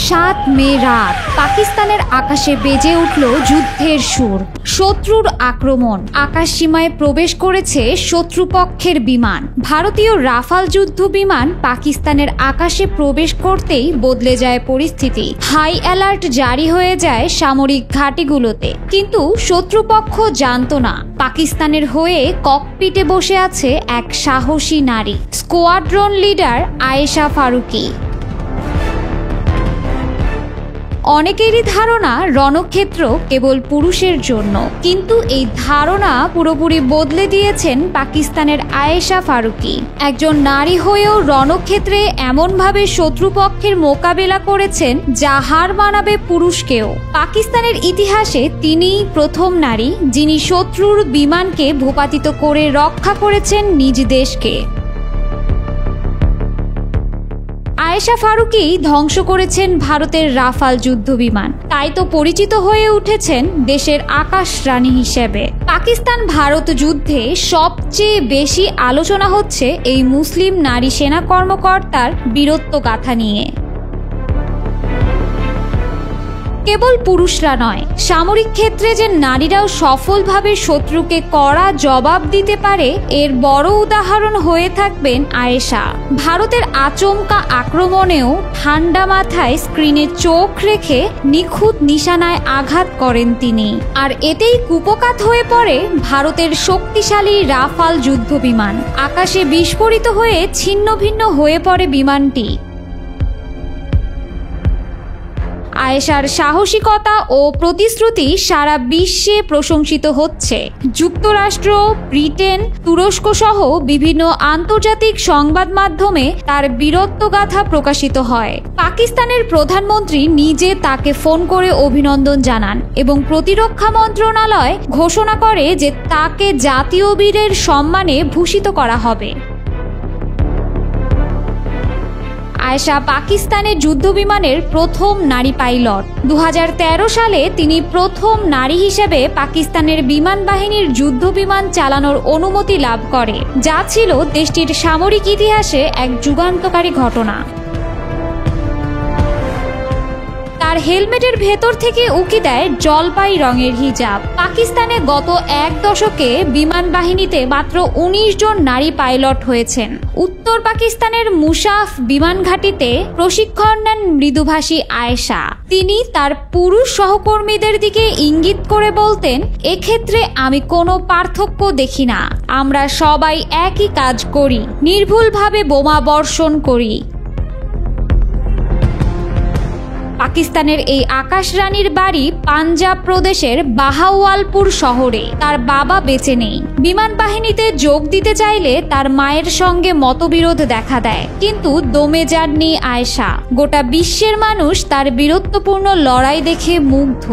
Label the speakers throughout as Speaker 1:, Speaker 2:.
Speaker 1: 7 মে রাত পাকিস্তানের আকাশে বেজে উঠল যুদ্ধের সুর। শত্রুর আক্রমণ, আকাশ সীমায় প্রবেশ করেছে শত্রুপক্ষের বিমান। ভারতীয় রাফাল যুদ্ধ বিমান পাকিস্তানের আকাশে প্রবেশ করতেই বদলে যায় পরিস্থিতি। হাই অ্যালার্ট জারি হয়ে যায় সামরিক ঘাঁটিগুলোতে। কিন্তু শত্রুপক্ষ জানত না পাকিস্তানের হয়ে ককপিটে বসে আছে এক সাহসী নারী, স্কোয়াড্রন লিডার আয়েশা ফারুকি। অনেকেরই ধারণা রণক্ষেত্র কেবল পুরুষের জন্য, কিন্তু এই ধারণা পুরোপুরি বদলে দিয়েছেন পাকিস্তানের আয়েশা ফারুকি। একজন নারী হয়েও রণক্ষেত্রে এমনভাবে শত্রুপক্ষের মোকাবেলা করেছেন যা হার মানাবে পুরুষকেও। পাকিস্তানের ইতিহাসে তিনিই প্রথম নারী যিনি শত্রুর বিমানকে ভূপাতিত করে রক্ষা করেছেন নিজ দেশকে। আয়েশা ফারুকি ধ্বংস করেছেন ভারতের রাফাল যুদ্ধ বিমান, তাই তো পরিচিত হয়ে উঠেছেন দেশের আকাশ রানী হিসেবে। পাকিস্তান ভারত যুদ্ধে সবচেয়ে বেশি আলোচনা হচ্ছে এই মুসলিম নারী সেনা কর্মকর্তার বীরত্ব গাথা নিয়ে। কেবল পুরুষরা নয়, সামরিক ক্ষেত্রে যে নারীরাও সফলভাবে শত্রুকে কড়া জবাব দিতে পারে এর বড় উদাহরণ হয়ে থাকবেন আয়েশা। ভারতের আচমকা আক্রমণেও ঠান্ডা মাথায় স্ক্রিনে চোখ রেখে নিখুঁত নিশানায় আঘাত করেন তিনি, আর এতেই কুপকাত হয়ে পড়ে ভারতের শক্তিশালী রাফাল যুদ্ধ বিমান। আকাশে বিস্ফোরিত হয়ে ছিন্ন ভিন্ন হয়ে পড়ে বিমানটি। আয়েশার সাহসিকতা ও প্রতিশ্রুতি সারা বিশ্বে প্রশংসিত হচ্ছে। যুক্তরাষ্ট্র, ব্রিটেন, তুরস্ক সহ বিভিন্ন আন্তর্জাতিক সংবাদ মাধ্যমে তার বীরত্বগাথা প্রকাশিত হয়। পাকিস্তানের প্রধানমন্ত্রী নিজে তাকে ফোন করে অভিনন্দন জানান এবং প্রতিরক্ষা মন্ত্রণালয় ঘোষণা করে যে তাকে জাতীয় বীরের সম্মানে ভূষিত করা হবে। আয়েশা পাকিস্তানের যুদ্ধবিমানের প্রথম নারী পাইলট। 2013 সালে তিনি প্রথম নারী হিসেবে পাকিস্তানের বিমান বাহিনীর যুদ্ধ বিমান চালানোর অনুমতি লাভ করে, যা ছিল দেশটির সামরিক ইতিহাসে এক যুগান্তকারী ঘটনা। তার হেলমেটের ভেতর থেকে উকি দেয় জলপাই রঙের হিজাব। পাকিস্তানে গত এক দশকে বিমান বাহিনীতে মাত্র 19 জন নারী পাইলট হয়েছেন। উত্তর পাকিস্তানের মুশাফ বিমান ঘাঁটিতে প্রশিক্ষণ নেন মৃদুভাষী আয়েশা। তিনি তার পুরুষ সহকর্মীদের দিকে ইঙ্গিত করে বলতেন, এক্ষেত্রে আমি কোনো পার্থক্য দেখি না, আমরা সবাই একই কাজ করি, নির্ভুলভাবে বোমা বর্ষণ করি। পাকিস্তানের এই আকাশ রানীর বাড়ি পাঞ্জাব প্রদেশের বাহাওয়ালপুর শহরে। তার বাবা বেঁচে নেই। বিমান বাহিনীতে যোগ দিতে চাইলে তার মায়ের সঙ্গে মতবিরোধ দেখা দেয়, কিন্তু দমে যাননি আয়েশা। গোটা বিশ্বের মানুষ তার বীরত্বপূর্ণ লড়াই দেখে মুগ্ধ।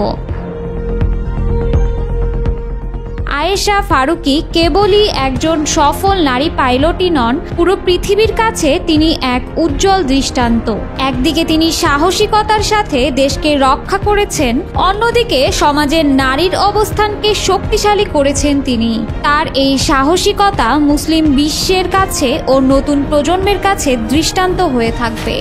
Speaker 1: আয়েশা ফারুকি কেবলই একজন সফল নারী পাইলটই নন, পুরো পৃথিবীর কাছে তিনি এক উজ্জ্বল দৃষ্টান্ত। একদিকে তিনি সাহসিকতার সাথে দেশকে রক্ষা করেছেন, অন্যদিকে সমাজের নারীর অবস্থানকে শক্তিশালী করেছেন তিনি। তার এই সাহসিকতা মুসলিম বিশ্বের কাছে ও নতুন প্রজন্মের কাছে দৃষ্টান্ত হয়ে থাকবে।